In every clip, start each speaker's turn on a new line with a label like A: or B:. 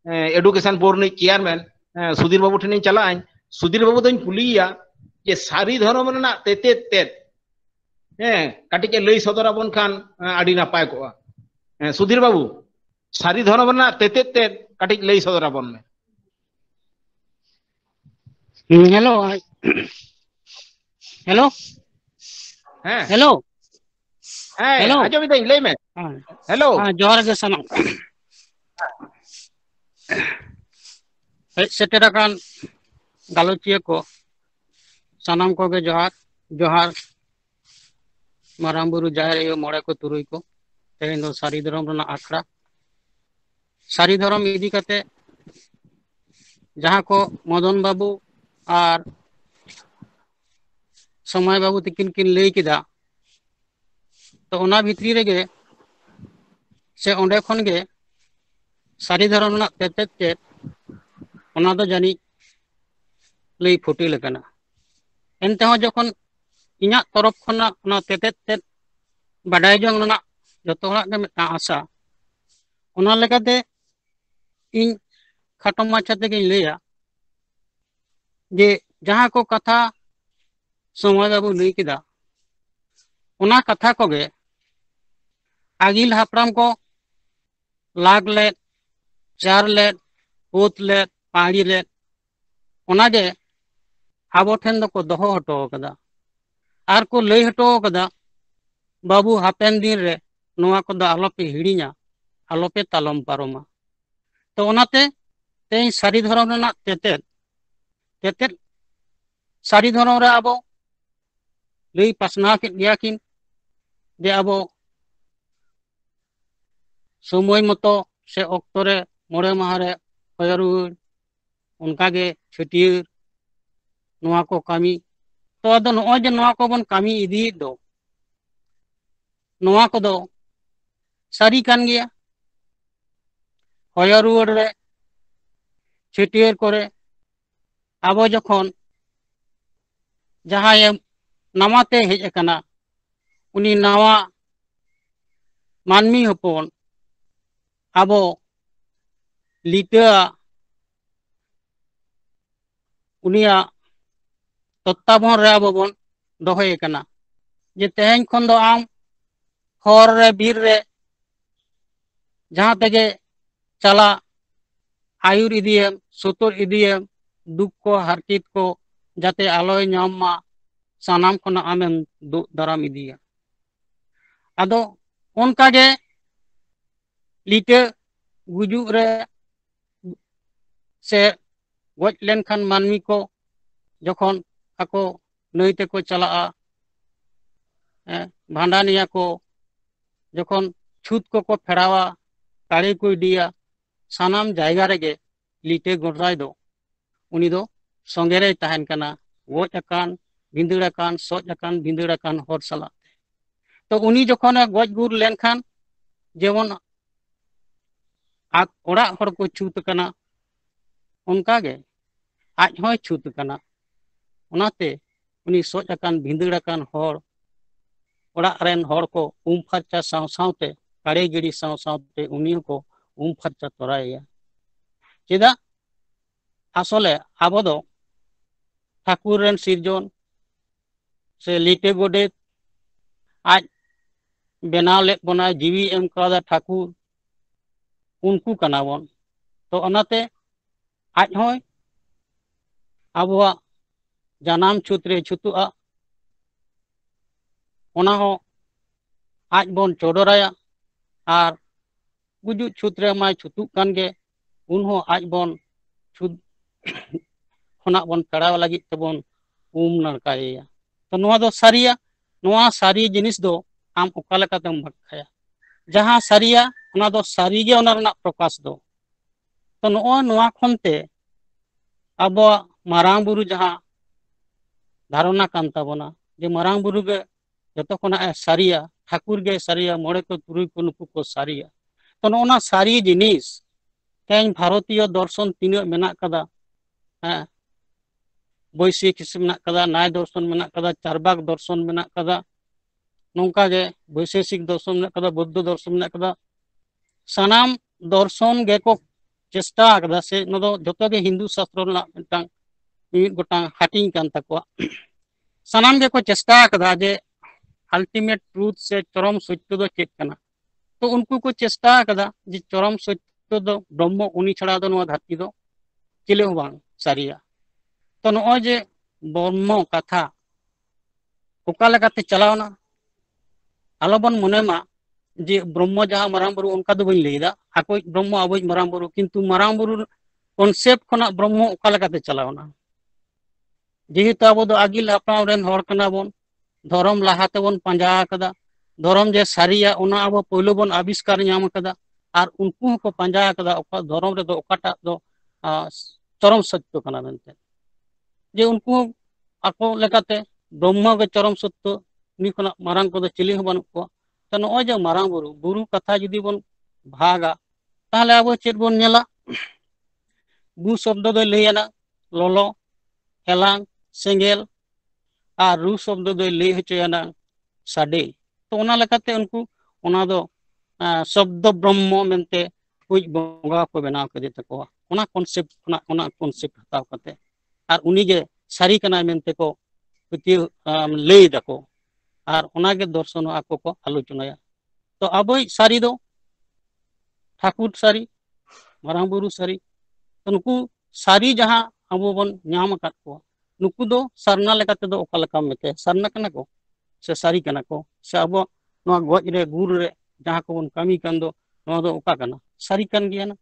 A: Education board नि chairman Sudhir बाबू ठेन चला सुधीर बाबू दोन कुलिया जे सारी धर्म रेना तेते तेत काटिके लई सदराबन खान आडी नापाय को सुधीर बाबू सारी धर्म रेना तेते तेत काटिक लई सदराबन में
B: हेलो हेलो हेलो
A: हेलो आजो बिदाई लई में हेलो
B: जोहार गे सनम सेटेरा कान गालोचिया को सनम को गे जोहार जोहार माराम बुरु जाहिर यो मोड़े को तुरुई को तेहेन दो सारी धर्म रना आखड़ा सारी धर्म इदी कते जहाँ को मदन बाबू और समय बाबू तकिन किन लई किदा तो ओना भितरी रेगे से ओंडे खन गे सारी धर्म रना तेते तेत ओना दो जानी लई फुटी लेकना एनते हो जखन इना तरफ खना ओना तेते तेत बाडाय जंग रना जतो हराग गे मिटा आशा ओना लेकाते इन खाटो माछा तेगे लैया जे जहाँ को कथा समय बाबू लई किदा ओना कथा को गे आगिल हापराम को लाग ले चार ले पोत ले पाड़ी ले ओनागे आबो ठेन दो को दोहो हटो कदा आर को लई हटो कदा बाबू हापेन दिन रे नोआ को दा आलोपे हिड़िया आलोपे तालम पारोमा तो ओनाते तेई सारी धर्म रेना तेते तेते सारी धर्म रे आबो लई पासना के गया किन जे आबो समय मतो से अक्तरे मोड़े माहारे हयरुर उनका गे छटियर नोआ को कामी तो अदो नोआ जे नोआ को बन कामी इदी दो नोआ को दो सारी कान गया हयरुर रे छटियर करे आबो जखन जहाँ ये नवाते हेज अकना उनी नवा मानमी हपन आबो लिटा उनिया तत्ताबन रे आबो बन दोहय कना जे तेहेन खन दो आम हर रे बीर रे जहाँ तेगे चला आयुर इदियम सुतुर इदियम दुख को हारकित को जाते आलोय नाम मा सानाम खना आमेन दु दाराम इदिया आदो उनका गे लिटे गुजुग रे से गज लेनखान मानमी को जखन ako नई ते को चला भांडानिया को जखन छूत को फेरावा ताड़ी को इडिया सानाम जायगा रेगे लिटे गोराय दो उनी दो संगे रे तहन कना गज अकान भिंदड़ अकान सज अकान भिंदड़ अकान हर सला तो उनी जखन गज गुर लेनखान जेमन ओड़ा हर को छूत कना उनका गे आज होय छूत कना उनाते उनी सज अकान भिंदड़ अकान हर ओड़ा रेन हर को फरचा साव सावते काड़े गिड़ी साव सावते उनी को फरचा तोराया चेदा आसले आबो दो ठाकुर रेन सिरजन से लिटे गोडेत आज बनाव ले बना जीवी एम का ठाकुर उनको कनाबन तो अनाते आज होय आबोआ जानाम छुतरे छुतुआ ओना हो आज बन चोडराया आर गुजु छुतरे माय छुतु कान गे उन हो आज बन छुत खना बन पेड़ाव लगी तबन नड़काया तो नोआ दो सारिया नोआ सारी जिनिस दो आम ओका लेकातेम भाखाया जहाँ सारिया ओना दो सारी गे ओना रना प्रकाश दो तो नोआ खनते आबो मारांग बुरु जहाँ धारणा कान ताबोना जे मारांग बुरु गे जतो खना सारिया ठाकुर गे सारिया मोड़े को तुरुई को नुकु को सारिया तो नोना सारी जिनिस तेज भारतीय दर्शन तीन मेना कदा बैसिक मेना कदा नाय दर्शन मेना कदा चारबाग दर्शन मेना कदा नौका गे वैशेषिक दर्शन मेना कदा बौद्ध दर्शन मेना कदा सानाम दर्शन गे को चेष्टा आकदा से न दो जतो गे हिंदू शास्त्र रना मिटांग मिट गोटांग हाटिंग कान तकवा सानाम गे को चेष्टा आकदा जे अल्टीमेट ट्रूथ से चरम सत्य दो चेक कना तो उनको को चेष्टा आकदा जे चरम सत्य दो ब्रह्म उनी छड़ा दो नवा धरती दो चिले हो बांग सारिया तो नओ जे ब्रह्म कथा ओका लगाते चलावना आलोबन मनेमा जे ब्रह्म जहाँ मारांग बुरु उनका दो बन लेदा आको ब्रह्म आबो मारांग बुरु किंतु मारांग बुरु कॉन्सेप्ट खना ब्रह्म ओका लगाते चलावना जेहेतु आबो दो आगिल हापराम रेन हर कना बोन धर्म लाहाते बोन पंजा कदा धर्म जे सारिया उना आबो पहिलो बोन आविष्कार ᱧᱟᱢ कदा और उनको को पंजा कदा ओका धर्म रे दो ओकाटा दो चरम सत्य कना मेनते जे उनको आको लेकाते ब्रह्म के चरम सत्य नि खना मारांग को चिली हो बानुक को तो नओ जे मारांग बुरु कथा जुदी बोन भागा ताहले आबो चेत बोन नेला बु शब्द दो लैयाना लोलो हेलांग सेंगेल और रू शब्द दो लई हचोयाना साडे तो ओना लेकाते उनको ओना दो शब्द ब्रह्म मेनते कुछ बंगा को बनाव कदे तकोवा ओना कॉन्सेप्ट हताव कते और उनी जे सारी कना मेनते को पति लई दको और ओना के दर्शन आको को आलोचनाया तो अब सारी दो ठाकुर सारी मारांग बुरु सारी तो नुकु सारी जहाँ अब बन नाम अकात को नुकु दो सरना लेकाते दो ओका लका मेते सरना कना को से सारी कना को से अब नवा गज रे गुर रे जहाँ को बन कामी कान दो नवा दो ओका कना सारी कान गिया ना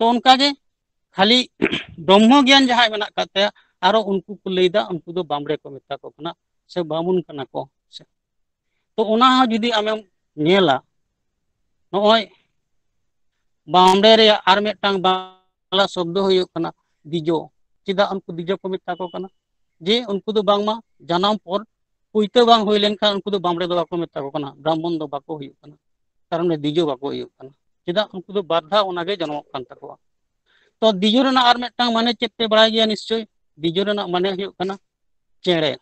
B: तो उनका जे खाली ब्रह्म ज्ञान जहाँ मेना काते आरो उनको को लेदा उनको दो बामड़े को मेता को कना से बामुन कना को से तो ओना जुदी आमेम नेला नोय बामड़े रे आर मेटांग बांग्ला शब्द होयो कना दिजो चिदा उनको दिजो को मेता को कना जे उनको दो बांगमा जनाम पर पुइते बांग होय लेनखान उनको दो बामड़े दो बाको मेता को कना ब्राह्मण दो बाको होयो कना कारण ने दिजो बाको होयो कना चिदा उनको दो बाधा ओनागे जन्म कान तकोवा तो दिजो रना आर मेटांग माने चेते बड़ा गया निश्चय दिजो रना माने होयो कना चेड़े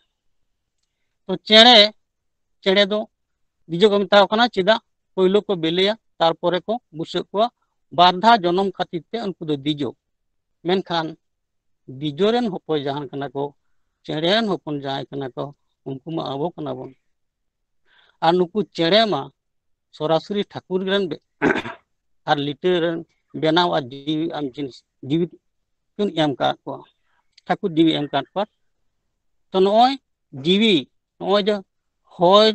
B: तो चेड़े चेड़े दो दिजो को मेता कना चिदा पहिलो को बेलेया तारपरे को बुसे को बाधा जन्म खातिर ते उनको दो दिजो मेनखान दिजो रेन होपो जहां कना को चेड़े रेन होपन जाय कना को उनको मा आबो कना बोन और नुकु चेड़े मा सरासरी ठाकुर रेन और लिटर रेन बेनाव आ जीवी आम जिनिस जीवित कुन एम का को ठाकुर जीवी एम का पर तो नोय जीवी नोय जो होय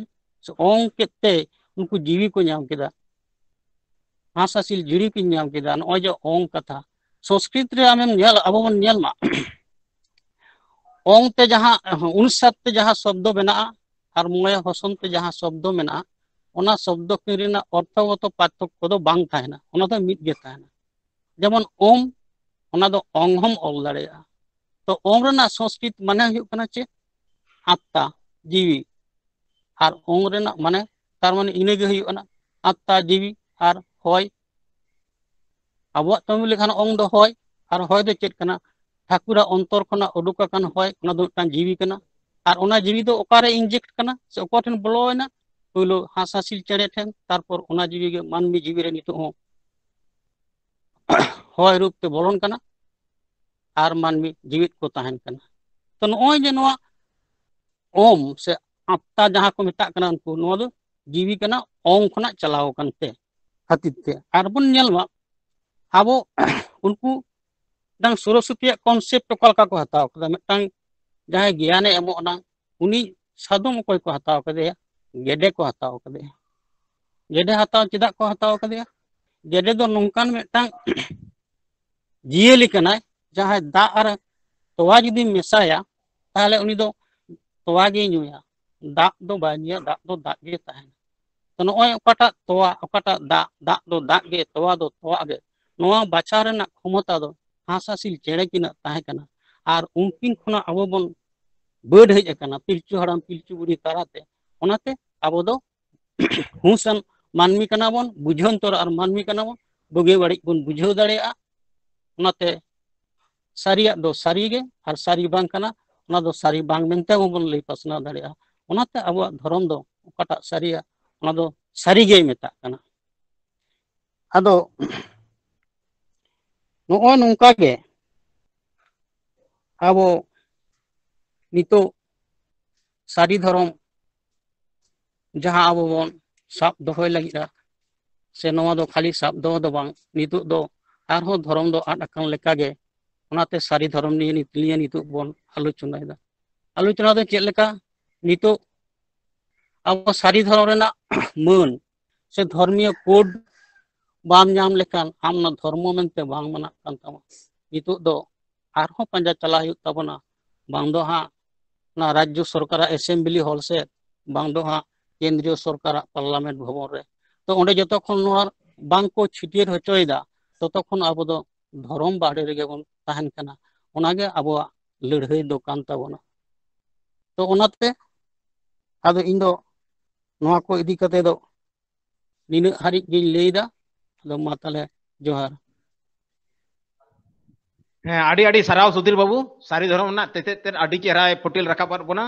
B: ओंग केते उनको जीवी को नाम केदा हासासिल जिड़ी की नाम केदा नोय जो ओंग कथा संस्कृत रे आमेम नेल अबो बन नेल मा ओंग ते जहां 59 ते जहां शब्द बेना और मोय हसन ते जहां शब्द मेना ओना शब्द किरिना अर्थगत पार्थक्य दो बांग थायना ओना दो मिद गे थायना जेमन ओम ओना दो ओंग हम ऑल दाड़ेया तो ओम रेना संस्कृत माने हुयो कना चे आत्मा जीवी और ओंग रेना माने तार माने इने गे हुयो कना आत्मा जीवी और होय अब तमिल लेखान ओंग दो होय और होय दो चेत कना ठाकुरा अंतर खना उडुक कान होय ओना दो मिटान जीवी कना और ओना जीवी दो ओकारे इंजेक्ट कना से ओका ठेन बोलोयना पहिलो हासासिल चेड़े ठेन तारपर ओना जीवी गे मानवी जीवी रे नितो हो होय रूप ते बोलन कना और मानवी जीवित को ताहन कना तो नोय जे नोआ ओम से आत्मा जहां को मेता कना उनको नोआ दो जीवी कना ओंग खना चलाव कनते खातिर ते और बन नेल मा आबो उनको दंग सरस्वती कॉन्सेप्ट ओका को हताव कदा मिटांग जहां ज्ञाने एमोना उनी साधम कोई को हताव कदे गेडे को हताव कदे गेडे हताव चिदा को हताव कदे गेडे दो नोंकान मिटांग जियली कना जहां दा और तोवा जुदी मेसाया ताहले उनी दो तोवा गे नुया दा दो बानिया दा दो दा गे ताहन तो नोय ओकाटा तोवा ओकाटा दा दो दा गे तोवा गे नोआ बाचा रेना क्षमता दो हासासिल चेड़े किना ताहे कना और उनकिन खना अब बन बढ़ हेज कना पिलचु हड़ाम पिलचु बुढ़ी ताराते ओनाते अब दो हुसन मानवी कना बन बुझंतर और मानवी कना बन बगे बाड़ी बन बुझाव दाड़ेया ओनाते सारिया दो सारी गे और सारी बांग कना ओना दो सारी बांग मेनते बन लई पासना दाड़ेया ओनाते अब धर्म दो ओकाटा सारिया ओना दो सारी गे मेता कना आदो ᱱᱚᱜᱼᱚᱭ ᱱᱚᱝᱠᱟ ᱜᱮ ᱟᱵᱚ ᱱᱤᱛᱚᱜ ᱥᱟᱹᱨᱤ ᱫᱷᱚᱨᱚᱢ ᱡᱟᱦᱟᱸ ᱟᱵᱚ ᱵᱚᱱ ᱥᱟᱵ ᱫᱚᱦᱚᱭ ᱞᱟᱹᱜᱤᱫᱼᱟ ᱥᱮ ᱱᱚᱣᱟ ᱫᱚ ᱠᱷᱟᱹᱞᱤ ᱥᱟᱵ ᱫᱚᱦᱚ ᱫᱚ ᱵᱟᱝ, ᱱᱤᱛᱚᱜ ᱫᱚ ᱟᱨᱦᱚᱸ ᱫᱷᱚᱨᱚᱢ ᱫᱚ ᱟᱫ ᱟᱠᱟᱱ ᱞᱮᱠᱟᱜᱮ, ᱚᱱᱟᱛᱮ ᱥᱟᱹᱨᱤ ᱫᱷᱚᱨᱚᱢ ᱱᱤᱭᱮ ᱱᱤᱛᱚᱜ ᱵᱚᱱ ᱟᱞᱳᱪᱚᱱᱟᱭᱮᱫᱟ। ᱟᱞᱳᱪᱚᱱᱟ ᱫᱚ ᱪᱮᱫ ᱞᱮᱠᱟ, ᱱᱤᱛᱚᱜ ᱟᱵᱚ ᱥᱟᱹᱨᱤ ᱫᱷᱚᱨᱚᱢ ᱨᱮᱱᱟᱜ ᱢᱟᱹᱱ ᱥᱮ ᱫᱷᱚᱨᱢᱤᱭᱚ ᱠᱳᱰ ᱵᱟᱢ ᱧᱟᱢ ᱞᱮᱠᱷᱟᱱ ᱟᱢ ᱚᱱᱟ ᱫᱷᱚᱨᱢᱚ ᱢᱮᱱᱛᱮ ᱵᱟᱝ ᱢᱟᱱᱟᱜ ᱠᱟᱱ ᱛᱟᱢᱟ। ᱱᱤᱛᱚᱜ ᱫᱚ ᱟᱨᱦᱚᱸ ᱯᱟᱸᱡᱟ ᱪᱟᱞᱟᱣ ᱦᱩᱭᱩᱜ ᱛᱟᱵᱚᱱᱟ, ᱵᱟᱝ ᱫᱚ ᱦᱟᱸᱜ ᱚᱱᱟ ᱨᱟᱡᱽᱡᱚ ᱥᱚᱨᱠᱟᱨᱟᱜ ᱮᱥᱮᱢᱵᱞᱤ ᱦᱚᱞ ᱥᱮᱫ, ᱵᱟᱝ ᱫᱚ ᱦᱟᱸᱜ ᱠᱮᱱᱫᱨᱤᱭᱚ ᱥᱚᱨᱠᱟᱨᱟᱜ ᱯᱟᱨᱞᱟᱢᱮᱱᱴ ᱵᱷᱚᱵᱚᱱ ᱨᱮ। ᱛᱚ ᱚᱸᱰᱮ ᱡᱚᱛᱚ ᱠᱷᱚᱱ ᱱᱚᱣᱟ ᱵᱟᱝᱠᱚ ᱪᱷᱤᱴᱭᱟᱹᱨ ᱦᱚᱪᱚᱭᱮᱫᱟ ᱛᱚᱛᱚᱠᱷᱚᱱ ᱟᱵᱚ ᱫᱚ ᱫᱷᱚᱨᱚᱢ ᱵᱟᱦᱨᱮ ᱨᱮᱜᱮ ᱵᱚᱱ ᱛᱟᱦᱮᱱ ᱠᱟᱱᱟ। ᱚᱱᱟᱜᱮ ᱟᱵᱚᱣᱟᱜ ᱞᱟᱹᱲᱦᱟᱹᱭ ᱫᱚ ᱠᱟᱱ ᱛᱟᱵᱚᱱᱟ। ᱛᱚ ᱚᱱᱟᱛᱮ ᱟᱫᱚ ᱤᱧ ᱫᱚ ᱱᱚᱣᱟ ᱠᱚ ᱤᱫᱤ ᱠᱟᱛᱮ ᱫᱚ ᱱᱤᱱᱟᱹᱜ ᱦᱟᱹᱨᱤᱡ ᱜᱤᱧ ᱞᱟᱹᱭᱫᱟ। ᱟᱫᱚ ᱢᱟ ᱛᱟᱦᱚᱞᱮ ᱡᱚᱦᱟᱨ।
A: ᱦᱮᱸ, ᱟᱹᱰᱤ ᱟᱹᱰᱤ ᱥᱟᱨᱦᱟᱣ ᱥᱩধীᱨ ᱵᱟᱵᱩ, ᱥᱟᱹᱨᱤ ᱫᱷᱚᱨᱚᱢ ᱨᱮᱱᱟᱜ ᱛᱮᱛᱮᱫ ᱛᱮᱫ ᱟᱹᱰᱤ ᱪᱮᱦᱨᱟᱭ ᱯᱷᱩᱴᱮᱞ ᱨᱟᱠᱟᱵ ᱟᱫ ᱵᱚᱱᱟ।